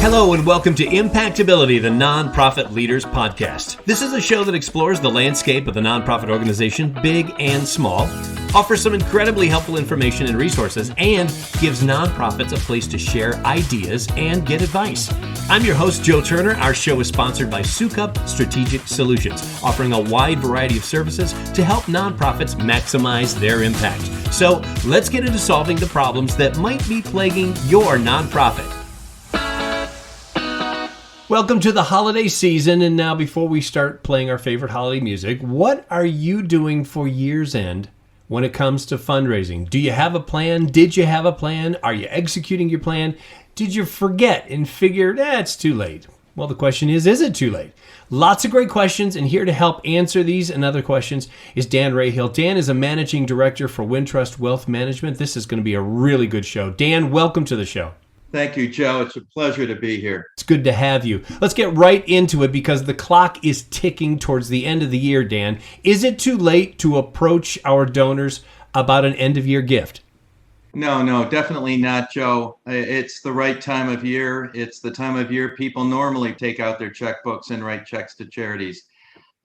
Hello and welcome to IMPACTability, the Nonprofit Leaders Podcast. This is a show that explores the landscape of the nonprofit organization, big and small, offers some incredibly helpful information and resources, and gives nonprofits a place to share ideas and get advice. I'm your host, Joe Turner. Our show is sponsored by Sukup Strategic Solutions, offering a wide variety of services to help nonprofits maximize their impact. So let's get into solving the problems that might be plaguing your nonprofit. Welcome to the holiday season, and now before we start playing our favorite holiday music, what are you doing for year's end when it comes to fundraising? Do you have a plan? Did you have a plan? Are you executing your plan? Did you forget and figure, it's too late? Well, the question is it too late? Lots of great questions, and here to help answer these and other questions is Dan Rahill. Dan is a managing director for Wintrust Wealth Management. This is going to be a really good show. Dan, welcome to the show. Thank you, Joe. It's a pleasure to be here. It's good to have you. Let's get right into it because the clock is ticking towards the end of the year, Dan. Is it too late to approach our donors about an end-of-year gift? No, definitely not, Joe. It's the right time of year. It's the time of year people normally take out their checkbooks and write checks to charities.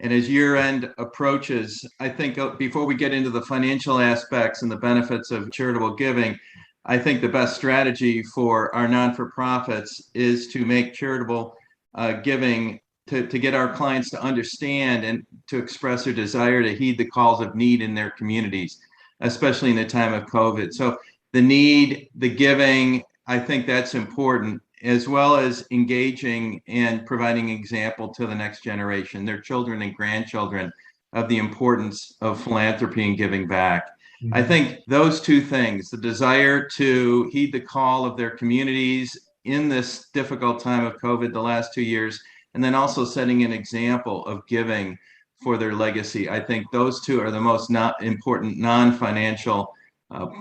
And as year-end approaches, I think before we get into the financial aspects and the benefits of charitable giving, I think the best strategy for our non-for-profits is to make charitable giving to get our clients to understand and to express their desire to heed the calls of need in their communities, especially in the time of COVID. So the need, the giving, I think that's important, as well as engaging and providing example to the next generation, their children and grandchildren, of the importance of philanthropy and giving back. I think those two things, the desire to heed the call of their communities in this difficult time of COVID the last 2 years, and then also setting an example of giving for their legacy. I think those two are the most important non-financial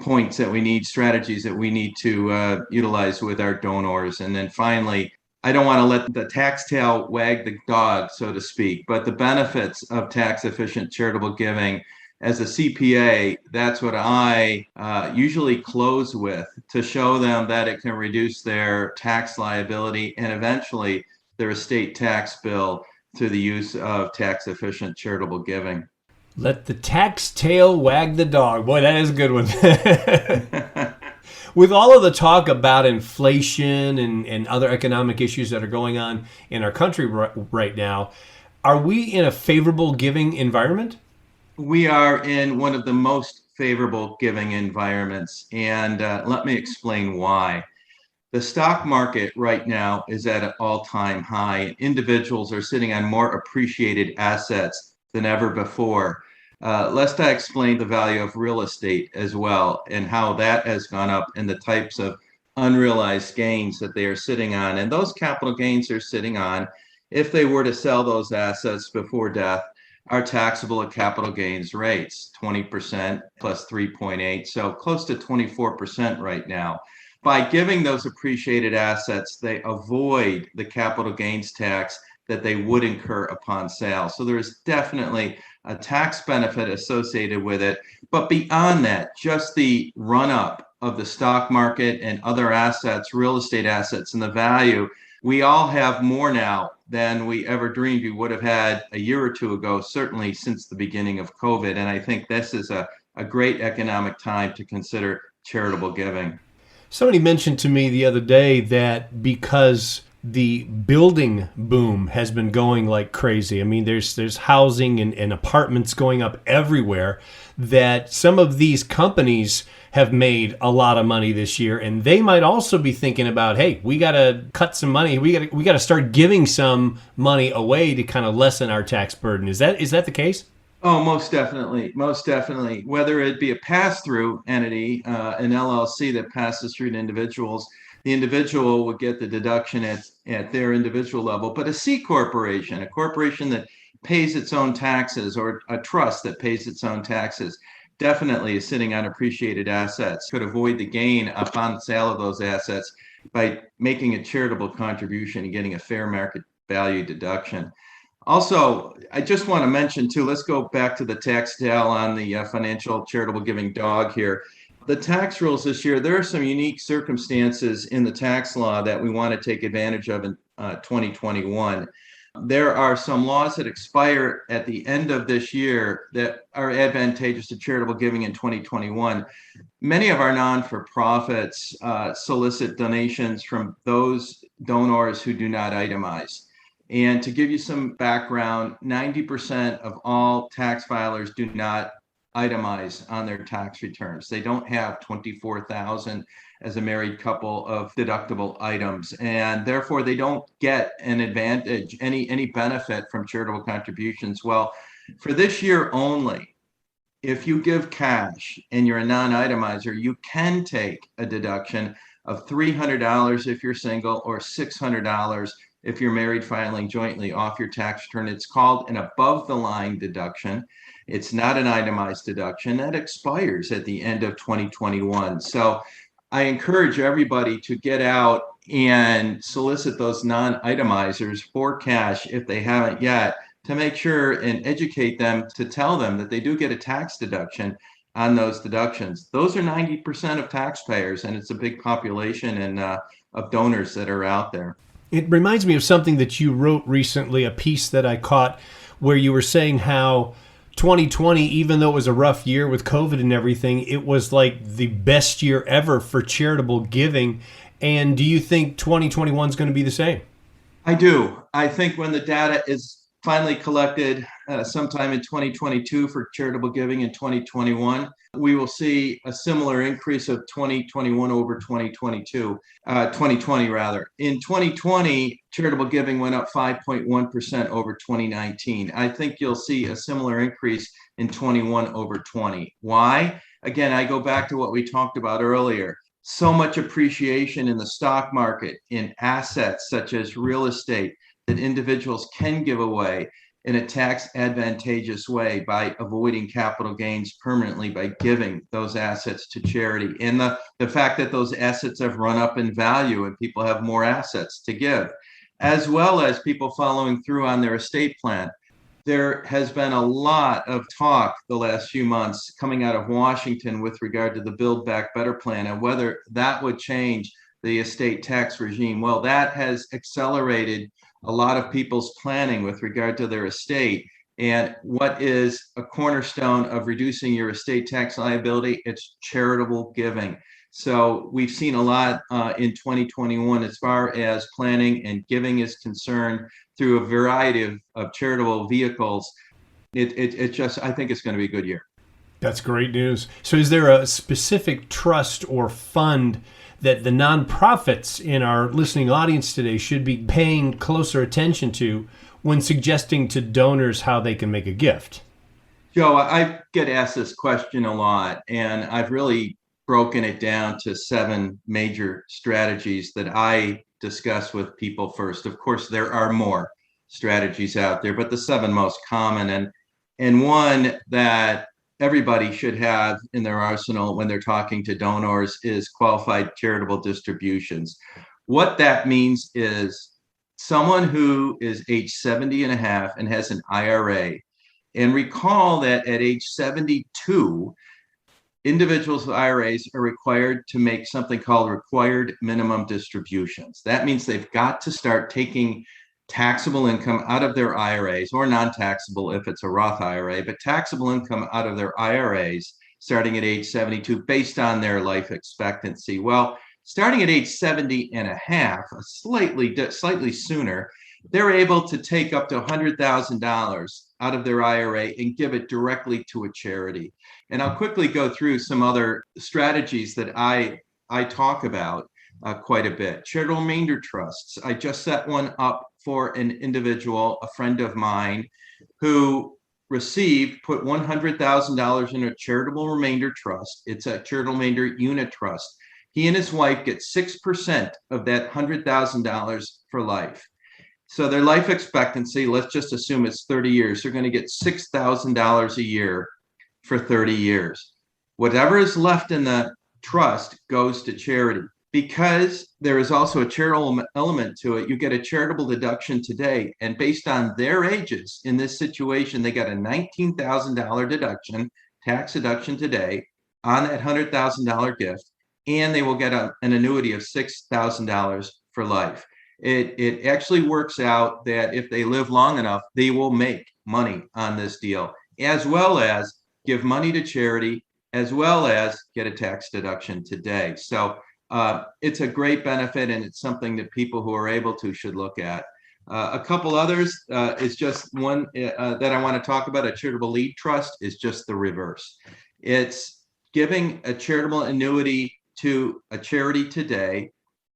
points that we need, strategies that we need to utilize with our donors. And then finally, I don't want to let the tax tail wag the dog, so to speak, but the benefits of tax-efficient charitable giving. As a CPA, that's what I usually close with, to show them that it can reduce their tax liability and eventually their estate tax bill through the use of tax-efficient charitable giving. Let the tax tail wag the dog. Boy, that is a good one. With all of the talk about inflation and other economic issues that are going on in our country right now, are we in a favorable giving environment? We are in one of the most favorable giving environments, and let me explain why. The stock market right now is at an all-time high. Individuals are sitting on more appreciated assets than ever before. Lest I explain the value of real estate as well and how that has gone up and the types of unrealized gains that they are sitting on. And those capital gains they're sitting on, if they were to sell those assets before death, are taxable at capital gains rates, 20% plus 3.8, so close to 24% right now. By giving those appreciated assets, they avoid the capital gains tax that they would incur upon sale. So there is definitely a tax benefit associated with it. But beyond that, just the run-up of the stock market and other assets, real estate assets, and the value, we all have more now than we ever dreamed we would have had a year or two ago, certainly since the beginning of COVID. And I think this is a great economic time to consider charitable giving. Somebody mentioned to me the other day that because the building boom has been going like crazy, I mean, there's housing and apartments going up everywhere, that some of these companies have made a lot of money this year, and they might also be thinking about, hey, we got to cut some money. We got to start giving some money away to kind of lessen our tax burden. Is that the case? Oh, most definitely. Most definitely. Whether it be a pass-through entity, an LLC that passes through to individuals, the individual would get the deduction at their individual level. But a C corporation, a corporation that pays its own taxes, or a trust that pays its own taxes, definitely is sitting on appreciated assets, could avoid the gain upon sale of those assets by making a charitable contribution and getting a fair market value deduction. Also, I just want to mention too, let's go back to the tax tail on the financial charitable giving dog here. The tax rules this year, there are some unique circumstances in the tax law that we want to take advantage of in 2021. There are some laws that expire at the end of this year that are advantageous to charitable giving in 2021. Many of our non-for-profits solicit donations from those donors who do not itemize. And to give you some background, 90% of all tax filers do not itemize on their tax returns. They don't have 24,000 as a married couple of deductible items, and therefore they don't get an advantage, any benefit from charitable contributions. Well, for this year only, if you give cash and you're a non-itemizer, you can take a deduction of $300 if you're single or $600 if you're married filing jointly off your tax return. It's called an above the line deduction. It's not an itemized deduction that expires at the end of 2021. So I encourage everybody to get out and solicit those non-itemizers for cash if they haven't yet, to make sure and educate them, to tell them that they do get a tax deduction on those deductions. Those are 90% of taxpayers, and it's a big population and of donors that are out there. It reminds me of something that you wrote recently, a piece that I caught where you were saying how 2020, even though it was a rough year with COVID and everything, it was like the best year ever for charitable giving. And do you think 2021 is going to be the same? I do. I think when the data is finally collected sometime in 2022 for charitable giving in 2021, we will see a similar increase of 2021 over 2020 rather. In 2020, charitable giving went up 5.1% over 2019. I think you'll see a similar increase in 21 over 20. Why? Again, I go back to what we talked about earlier. So much appreciation in the stock market, in assets such as real estate, that individuals can give away in a tax advantageous way by avoiding capital gains permanently by giving those assets to charity. And the fact that those assets have run up in value and people have more assets to give, as well as people following through on their estate plan. There has been a lot of talk the last few months coming out of Washington with regard to the Build Back Better plan and whether that would change the estate tax regime. Well, that has accelerated a lot of people's planning with regard to their estate. And what is a cornerstone of reducing your estate tax liability? It's charitable giving. So we've seen a lot in 2021 as far as planning and giving is concerned through a variety of charitable vehicles. It just, I think it's going to be a good year. That's great news. So is there a specific trust or fund that the nonprofits in our listening audience today should be paying closer attention to when suggesting to donors how they can make a gift? Joe, I get asked this question a lot, and I've really broken it down to 7 major strategies that I discuss with people first. Of course, there are more strategies out there, but the 7 most common and one that everybody should have in their arsenal when they're talking to donors is qualified charitable distributions. What that means is someone who is age 70 and a half and has an IRA, and recall that at age 72, individuals with IRAs are required to make something called required minimum distributions. That means they've got to start taking taxable income out of their IRAs, or non-taxable if it's a Roth IRA, but taxable income out of their IRAs starting at age 72 based on their life expectancy. Well, starting at age 70 and a half, slightly sooner, they're able to take up to $100,000 out of their IRA and give it directly to a charity. And I'll quickly go through some other strategies that I talk about quite a bit. Charitable remainder trusts. I just set one up for an individual, a friend of mine, who put $100,000 in a charitable remainder trust. It's a charitable remainder unit trust. He and his wife get 6% of that $100,000 for life. So their life expectancy, let's just assume it's 30 years. They're going to get $6,000 a year for 30 years. Whatever is left in the trust goes to charity. Because there is also a charitable element to it, you get a charitable deduction today. And based on their ages in this situation, they got a $19,000 deduction, tax deduction today. on that $100,000 gift, and they will get an annuity of $6,000 for life. It actually works out that if they live long enough, they will make money on this deal, as well as give money to charity, as well as get a tax deduction today. So it's a great benefit, and it's something that people who are able to should look at. A couple others is just one that I want to talk about. A charitable lead trust is just the reverse. It's giving a charitable annuity to a charity today,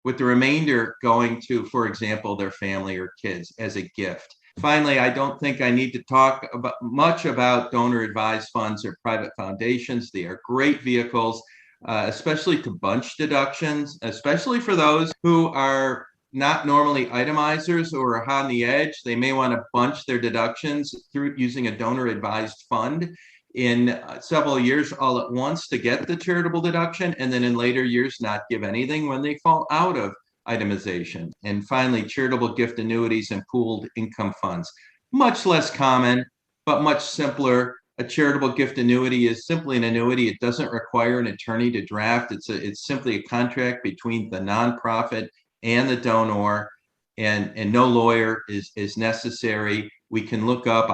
with the remainder going to, for example, their family or kids as a gift. Finally, I don't think I need to talk much about donor advised funds or private foundations. They are great vehicles, especially to bunch deductions, especially for those who are not normally itemizers or are on the edge. They may want to bunch their deductions through using a donor advised fund in several years all at once to get the charitable deduction, and then in later years not give anything when they fall out of itemization. And finally, charitable gift annuities and pooled income funds. Much less common, but much simpler. A charitable gift annuity is simply an annuity. It doesn't require an attorney to draft. It's simply a contract between the nonprofit and the donor, and no lawyer is necessary. I can look up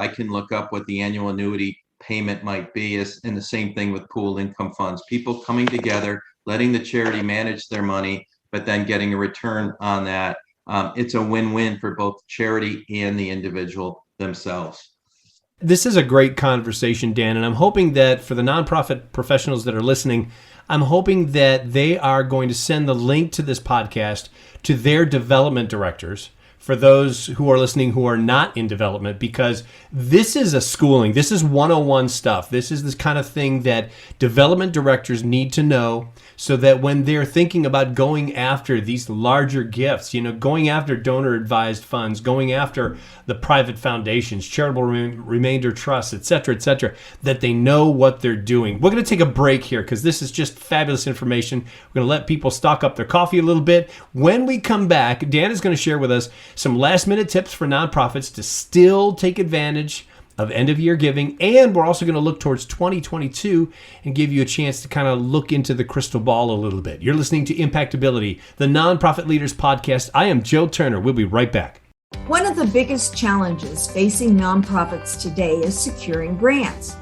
what the annual annuity payment might be, and the same thing with pooled income funds. People coming together, letting the charity manage their money, but then getting a return on that. It's a win-win for both charity and the individual themselves. This is a great conversation, Dan, and I'm hoping that for the nonprofit professionals that are listening, I'm hoping that they are going to send the link to this podcast to their development directors, for those who are listening who are not in development, because this is a schooling. This is 101 stuff. This is this kind of thing that development directors need to know, so that when they're thinking about going after these larger gifts, going after donor advised funds, going after the private foundations, charitable remainder trusts, et cetera, that they know what they're doing. We're going to take a break here because this is just fabulous information. We're going to let people stock up their coffee a little bit. When we come back, Dan is going to share with us some last minute tips for nonprofits to still take advantage of end of year giving. And we're also going to look towards 2022 and give you a chance to kind of look into the crystal ball a little bit. You're listening to Impactability, the Nonprofit Leaders Podcast. I am Joe Turner. We'll be right back. One of the biggest challenges facing nonprofits today is securing grants.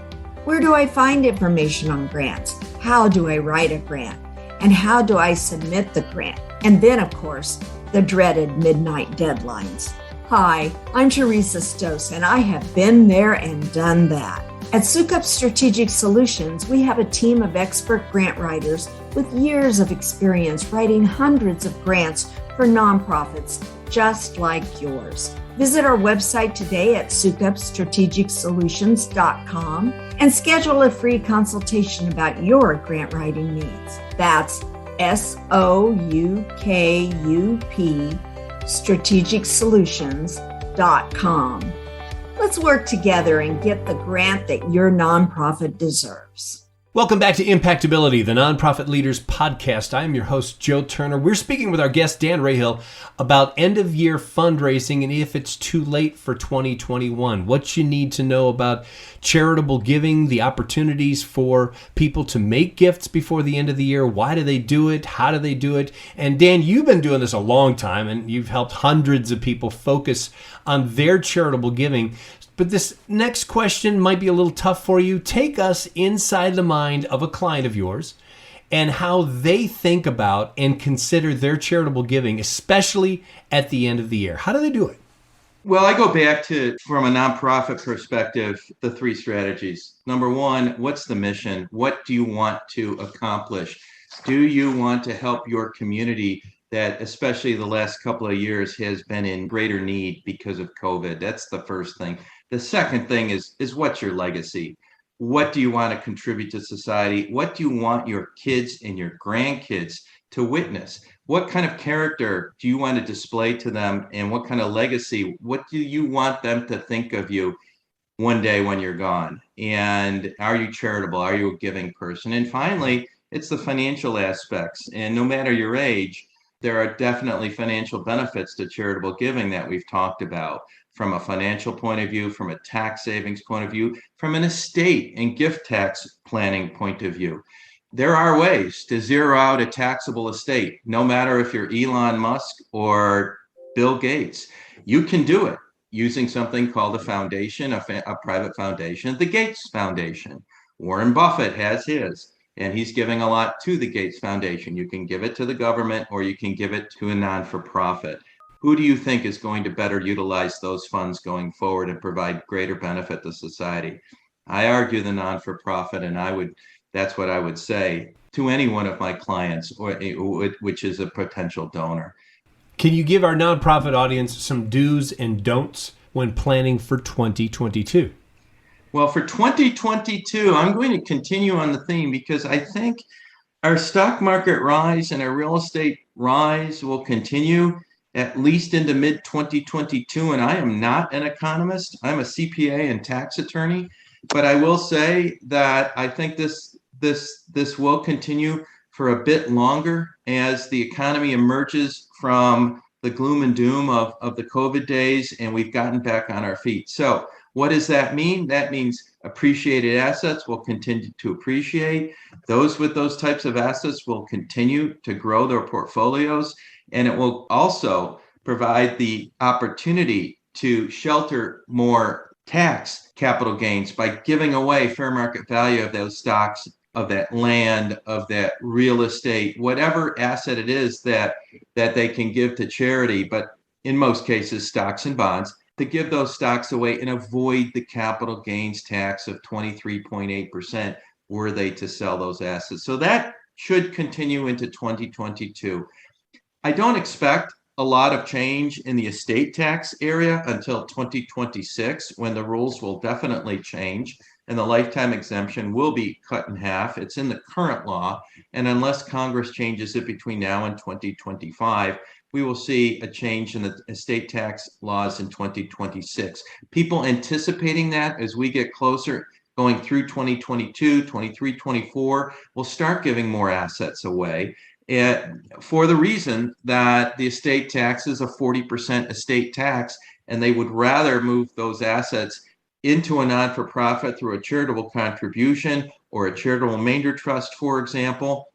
Where do I find information on grants? How do I write a grant? And how do I submit the grant? And then, of course, the dreaded midnight deadlines. Hi, I'm Teresa Stos, and I have been there and done that. At Sukup Strategic Solutions, we have a team of expert grant writers with years of experience writing hundreds of grants for nonprofits just like yours. Visit our website today at sukupstrategicsolutions.com and schedule a free consultation about your grant writing needs. That's SOUKUP strategicsolutions.com. Let's work together and get the grant that your nonprofit deserves. Welcome back to Impactability, the Nonprofit Leaders Podcast. I am your host, Joe Turner. We're speaking with our guest, Dan Rahill, about end-of-year fundraising and if it's too late for 2021. What you need to know about charitable giving, the opportunities for people to make gifts before the end of the year. Why do they do it? How do they do it? And Dan, you've been doing this a long time, and you've helped hundreds of people focus on their charitable giving. But this next question might be a little tough for you. Take us inside the mind of a client of yours and how they think about and consider their charitable giving, especially at the end of the year. How do they do it? Well, I go back to, from a nonprofit perspective, the three strategies. Number one, what's the mission? What do you want to accomplish? Do you want to help your community that, especially the last couple of years, has been in greater need because of COVID? That's the first thing. The second thing is what's your legacy? What do you want to contribute to society? What do you want your kids and your grandkids to witness? What kind of character do you want to display to them, and what kind of legacy? What do you want them to think of you one day when you're gone? And are you charitable? Are you a giving person? And finally, it's the financial aspects. And no matter your age, there are definitely financial benefits to charitable giving that we've talked about, from a financial point of view, from a tax savings point of view, from an estate and gift tax planning point of view. there are ways to zero out a taxable estate, no matter if you're Elon Musk or Bill Gates. You can do it using something called a foundation, a private foundation, the Gates Foundation. Warren Buffett has his, and he's giving a lot to the Gates Foundation. You can give it to the government or you can give it to a non-for-profit. Who do you think is going to better utilize those funds going forward and provide greater benefit to society? I argue the non-for-profit, and that's what I would say to any one of my clients, which is a potential donor. Can you give our nonprofit audience some do's and don'ts when planning for 2022? Well, for 2022, I'm going to continue on the theme because I think our stock market rise and our real estate rise will continue at least into mid-2022. And I am not an economist. I'm a CPA and tax attorney. But I will say that I think this will continue for a bit longer as the economy emerges from the gloom and doom of the COVID days, and we've gotten back on our feet. So what does that mean? That means appreciated assets will continue to appreciate. Those with those types of assets will continue to grow their portfolios, and it will also provide the opportunity to shelter more tax capital gains by giving away fair market value of those stocks, of that land, of that real estate, whatever asset it is that they can give to charity, but in most cases, stocks and bonds, to give those stocks away and avoid the capital gains tax of 23.8% were they to sell those assets. So that should continue into 2022. I don't expect a lot of change in the estate tax area until 2026, when the rules will definitely change and the lifetime exemption will be cut in half. It's in the current law, and unless Congress changes it between now and 2025, we will see a change in the estate tax laws in 2026. People anticipating that as we get closer going through 2022, 23, 24, we'll start giving more assets away. For the reason that the estate tax is a 40% estate tax, and they would rather move those assets into a non-for-profit through a charitable contribution or a charitable remainder trust, for example,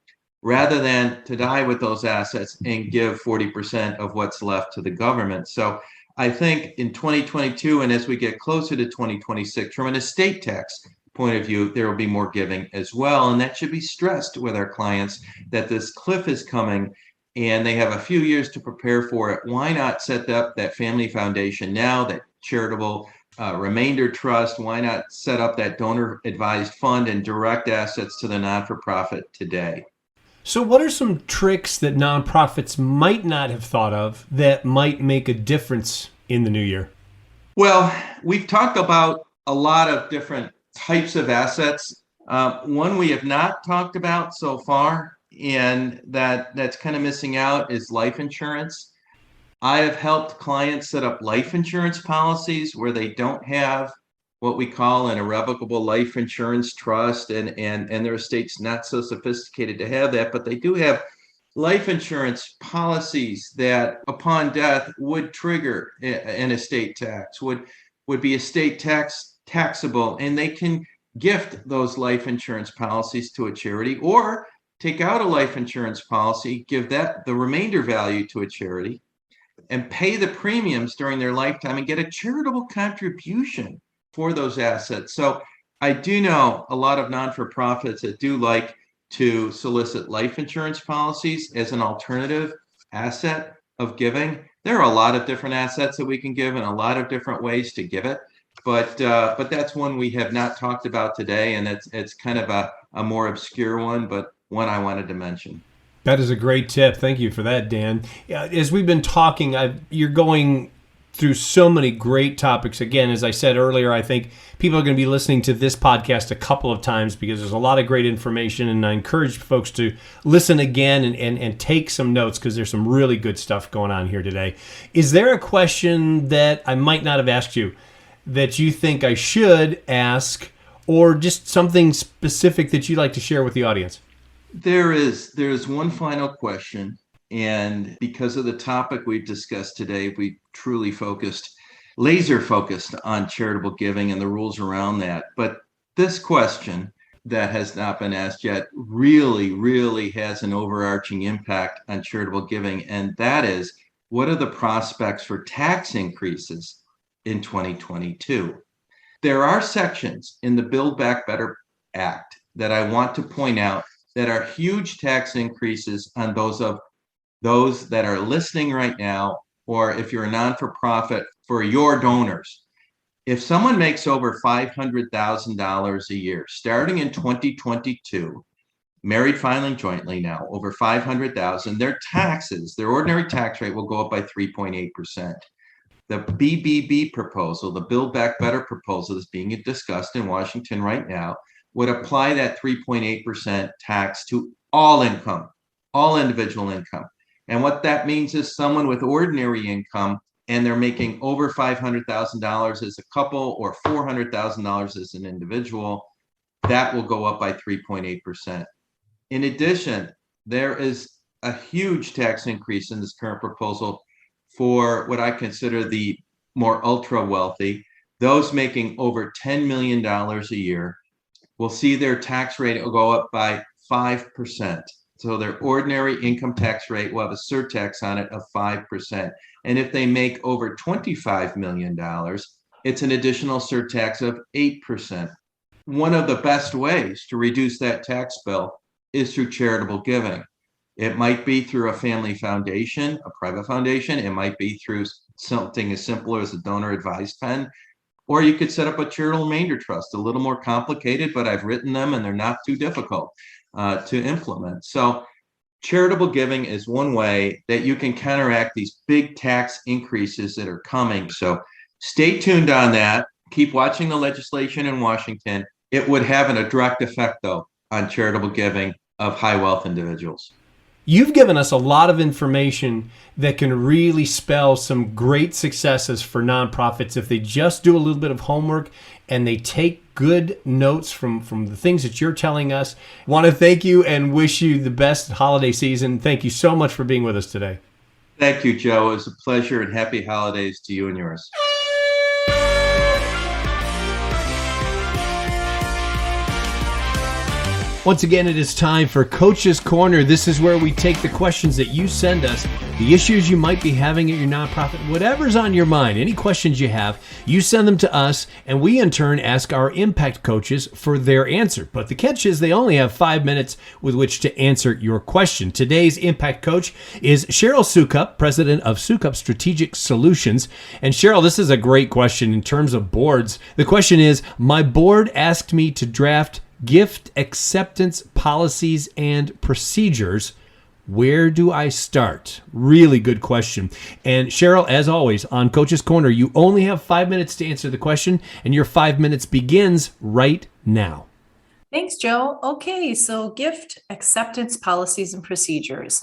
rather than to die with those assets and give 40% of what's left to the government. So I think in 2022, and as we get closer to 2026, from an estate tax point of view, there will be more giving as well. And that should be stressed with our clients, that this cliff is coming and they have a few years to prepare for it. Why not set up that family foundation now, that charitable remainder trust? Why not set up that donor advised fund and direct assets to the non-for-profit today? So what are some tricks that nonprofits might not have thought of that might make a difference in the new year? Well, we've talked about a lot of different types of assets. One we have not talked about so far, and that's kind of missing out, is life insurance. I have helped clients set up life insurance policies where they don't have what we call an irrevocable life insurance trust, and their estate's not so sophisticated to have that, but they do have life insurance policies that upon death would trigger an estate tax, would be estate taxable, and they can gift those life insurance policies to a charity or take out a life insurance policy, give that the remainder value to a charity, and pay the premiums during their lifetime and get a charitable contribution for those assets. So I do know a lot of non-for-profits that do like to solicit life insurance policies as an alternative asset of giving. There are a lot of different assets that we can give and a lot of different ways to give it. But that's one we have not talked about today, and it's kind of a more obscure one, but one I wanted to mention. That is a great tip. Thank you for that, Dan. As we've been talking, you're going through so many great topics. Again, as I said earlier, I think people are going to be listening to this podcast a couple of times because there's a lot of great information, and I encourage folks to listen again and take some notes because there's some really good stuff going on here today. Is there a question that I might not have asked you that you think I should ask, or just something specific that you'd like to share with the audience? There's one final question, and because of the topic we've discussed today, we truly laser focused on charitable giving and the rules around that. But this question, that has not been asked yet really has an overarching impact on charitable giving. And that is, what are the prospects for tax increases in 2022? There are sections in the Build Back Better Act that I want to point out that are huge tax increases on those that are listening right now, or if you're a non-for-profit, for your donors. If someone makes over $500,000 a year, starting in 2022, married filing jointly now, over $500,000, their taxes, their ordinary tax rate will go up by 3.8%. The BBB proposal, the Build Back Better proposal that's being discussed in Washington right now, would apply that 3.8% tax to all income, all individual income. And what that means is someone with ordinary income and they're making over $500,000 as a couple or $400,000 as an individual, that will go up by 3.8%. In addition, there is a huge tax increase in this current proposal for what I consider the more ultra wealthy. Those making over $10 million a year will see their tax rate will go up by 5%. So their ordinary income tax rate will have a surtax on it of 5%. And if they make over $25 million, it's an additional surtax of 8%. One of the best ways to reduce that tax bill is through charitable giving. It might be through a family foundation, a private foundation. It might be through something as simple as a donor advised fund. Or you could set up a charitable remainder trust, a little more complicated, but I've written them and they're not too difficult to implement. So charitable giving is one way that you can counteract these big tax increases that are coming. So stay tuned on that. Keep watching the legislation in Washington. It would have a direct effect, though, on charitable giving of high wealth individuals. You've given us a lot of information that can really spell some great successes for nonprofits if they just do a little bit of homework and they take good notes from the things that you're telling us. I want to thank you and wish you the best holiday season. Thank you so much for being with us today. Thank you, Joe. It was a pleasure, and happy holidays to you and yours. Once again, it is time for Coach's Corner. This is where we take the questions that you send us, the issues you might be having at your nonprofit, whatever's on your mind, any questions you have, you send them to us, and we in turn ask our impact coaches for their answer. But the catch is they only have 5 minutes with which to answer your question. Today's impact coach is Cheryl Sukup, president of Sukup Strategic Solutions. And Cheryl, this is a great question in terms of boards. The question is, my board asked me to draft gift acceptance policies and procedures. Where do I start? Really good question. And Cheryl, as always, on Coach's Corner, you only have 5 minutes to answer the question, and your 5 minutes begins right now. Thanks, Joe. Okay, so gift acceptance policies and procedures.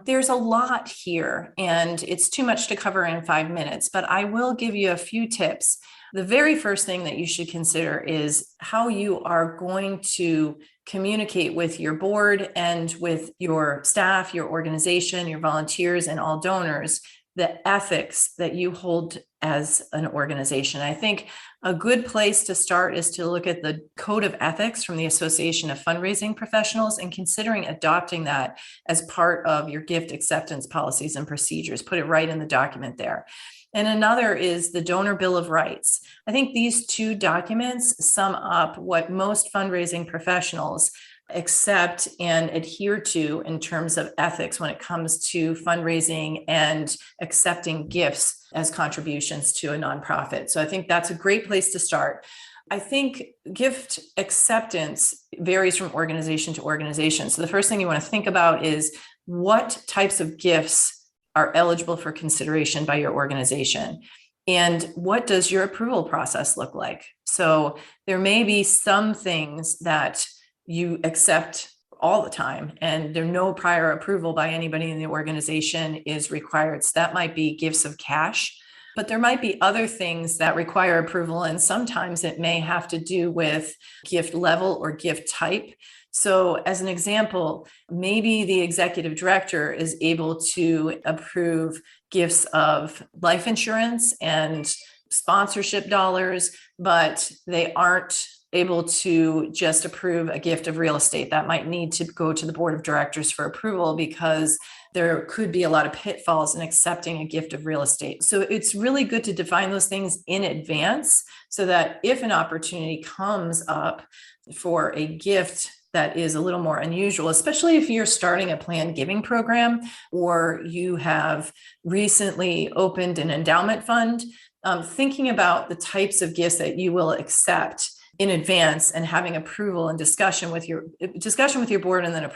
There's a lot here, and it's too much to cover in 5 minutes, but I will give you a few tips. The very first thing that you should consider is how you are going to communicate with your board and with your staff, your organization, your volunteers, and all donors, the ethics that you hold as an organization. I think a good place to start is to look at the Code of Ethics from the Association of Fundraising Professionals and considering adopting that as part of your gift acceptance policies and procedures. Put it right in the document there. And another is the Donor Bill of Rights. I think these two documents sum up what most fundraising professionals accept and adhere to in terms of ethics when it comes to fundraising and accepting gifts as contributions to a nonprofit. So I think that's a great place to start. I think gift acceptance varies from organization to organization. So the first thing you want to think about is what types of gifts are eligible for consideration by your organization. And what does your approval process look like? So there may be some things that you accept all the time and there no prior approval by anybody in the organization is required. So that might be gifts of cash, but there might be other things that require approval. And sometimes it may have to do with gift level or gift type. So as an example, maybe the executive director is able to approve gifts of life insurance and sponsorship dollars, but they aren't able to just approve a gift of real estate. That might need to go to the board of directors for approval because there could be a lot of pitfalls in accepting a gift of real estate. So it's really good to define those things in advance so that if an opportunity comes up for a gift that is a little more unusual, especially if you're starting a planned giving program or you have recently opened an endowment fund, thinking about the types of gifts that you will accept in advance and having approval and discussion with your board and then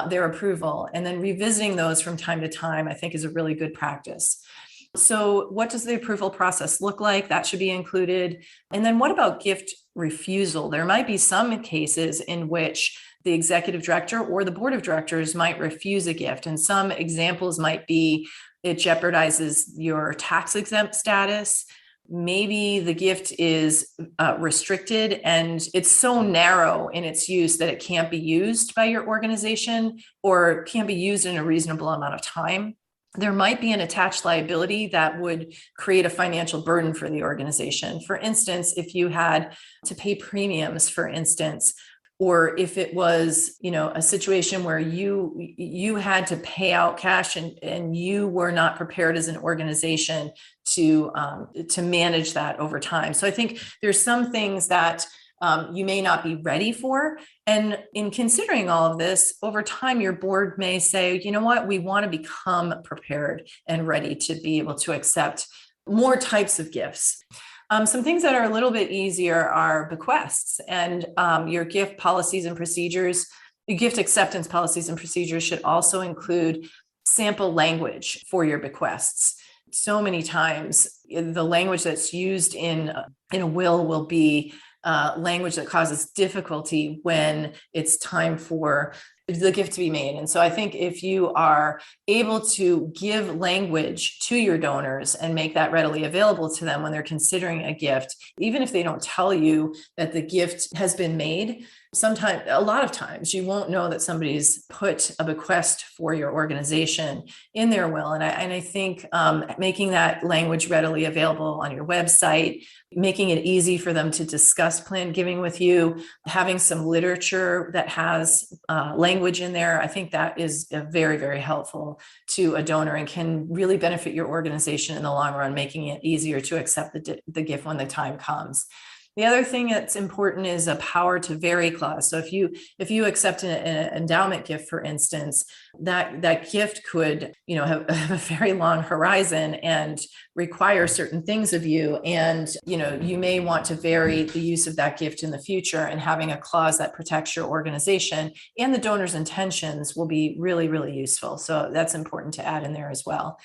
their approval, and then revisiting those from time to time, I think is a really good practice. So what does the approval process look like? That should be included. And then what about gift refusal? There might be some cases in which the executive director or the board of directors might refuse a gift. And some examples might be it jeopardizes your tax exempt status. Maybe the gift is restricted and it's so narrow in its use that it can't be used by your organization or can't be used in a reasonable amount of time. There might be an attached liability that would create a financial burden for the organization. For instance, if you had to pay premiums, for instance, or if it was, a situation where you had to pay out cash and you were not prepared as an organization to manage that over time. So I think there's some things that you may not be ready for. And in considering all of this, over time, your board may say, you know what, we want to become prepared and ready to be able to accept more types of gifts. Some things that are a little bit easier are bequests and your gift policies and procedures. Your gift acceptance policies and procedures should also include sample language for your bequests. So many times, the language that's used in a will be language that causes difficulty when it's time for the gift to be made. And so I think if you are able to give language to your donors and make that readily available to them when they're considering a gift, even if they don't tell you that the gift has been made, a lot of times you won't know that somebody's put a bequest for your organization in their will. And I think making that language readily available on your website, making it easy for them to discuss planned giving with you, having some literature that has language in there, I think that is very, very helpful to a donor and can really benefit your organization in the long run, making it easier to accept the gift when the time comes. The other thing that's important is a power to vary clause. So if you accept an endowment gift, for instance, that gift could, have a very long horizon and require certain things of you. And, you may want to vary the use of that gift in the future, and having a clause that protects your organization and the donor's intentions will be really, really useful. So that's important to add in there as well.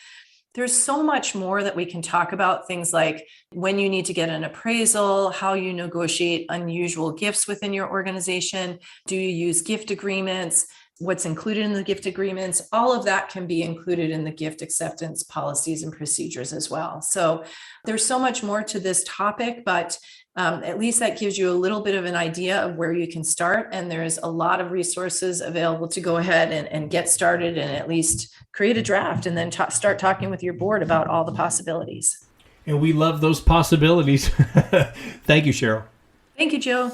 There's so much more that we can talk about, things like when you need to get an appraisal, how you negotiate unusual gifts within your organization. Do you use gift agreements? What's included in the gift agreements? All of that can be included in the gift acceptance policies and procedures as well. So there's so much more to this topic, but at least that gives you a little bit of an idea of where you can start. And there's a lot of resources available to go ahead and get started and at least create a draft and then start talking with your board about all the possibilities. And we love those possibilities. Thank you, Cheryl. Thank you, Joe.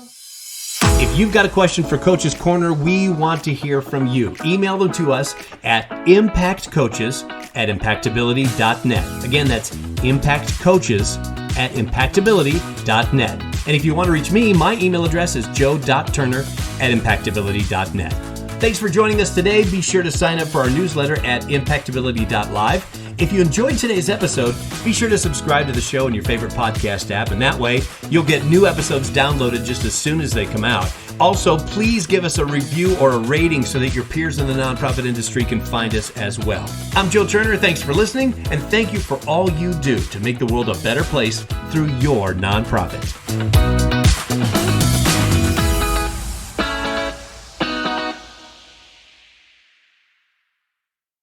If you've got a question for Coach's Corner, we want to hear from you. Email them to us at impactcoaches@impactability.net. Again, that's impactcoaches@impactability.net. And if you want to reach me, my email address is joe.turner@impactability.net. Thanks for joining us today. Be sure to sign up for our newsletter at impactability.live. If you enjoyed today's episode, be sure to subscribe to the show in your favorite podcast app, and that way you'll get new episodes downloaded just as soon as they come out. Also, please give us a review or a rating so that your peers in the nonprofit industry can find us as well. I'm Joe Turner. Thanks for listening, and thank you for all you do to make the world a better place through your nonprofit.